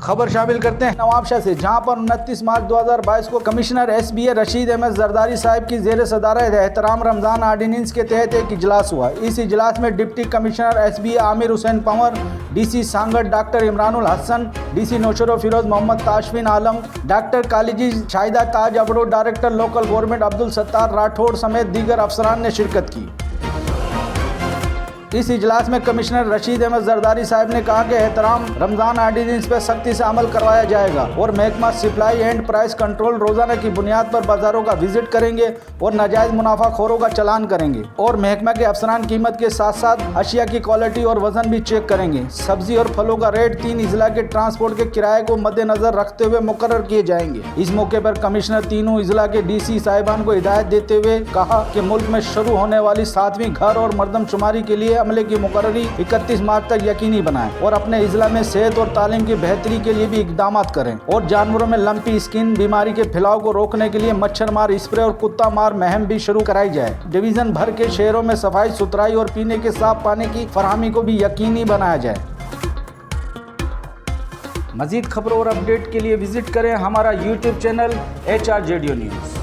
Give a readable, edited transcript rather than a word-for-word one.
खबर शामिल करते हैं नवाबशाह से, जहां पर 29 मार्च 2022 को कमिश्नर SBA रशीद अहमद जरदारी साहब की जेर सदारत एहतराम रमजान आर्डिनेंस के तहत एक इजलास हुआ। इस इजलास में deputy commissioner SBA Amir Hussain Panwar, DC Sanghar doctor Imranul Hasan, DC Naushahro Feroze Mohammad Tashfeen Alam, doctor कालिजी Shahida Taj Abro, director local government Abdul Sattar Rathore समेत दीगर अफसरान ने शिरकत की। इस इजलास में कमिश्नर रशीद अहमद जरदारी साहब ने कहा कि एहतराम रमजान आर्डिनेंस पर सख्ती से अमल करवाया जाएगा और महकमा सप्लाई एंड प्राइस कंट्रोल रोजाना की बुनियाद पर बाजारों का विजिट करेंगे और नाजायज मुनाफाखोरों का चालान करेंगे और महकमा के अफसरान कीमत के साथ साथ अशिया की क्वालिटी और वजन भी चेक करेंगे। सब्जी और फलों का रेट 3 अजला के ट्रांसपोर्ट के किराए को मद्देनजर रखते हुए मुकर्रर किए जाएंगे। इस मौके पर कमिश्नर तीनों अजला के DC साहिबान को हिदायत देते हुए कहा कि मुल्क में शुरू होने वाली 7वीं घर और मरदमशुमारी के लिए अमले की मुकर्ररी 31 मार्च तक यकीनी बनाएं और अपने इजला में सेहत और तालीम की बेहतरी के लिए भी इकदाम करें और जानवरों में लंपी स्किन बीमारी के फैलाव को रोकने के लिए मच्छर मार स्प्रे और कुत्ता मार मुहिम भी शुरू कराई जाए। डिवीजन भर के शहरों में सफाई सुथराई और पीने के साफ पानी की फराहमी को भी यकीनी बनाया जाए। मजीद खबरों और अपडेट के लिए विजिट करें हमारा YouTube चैनल HRJDO न्यूज़।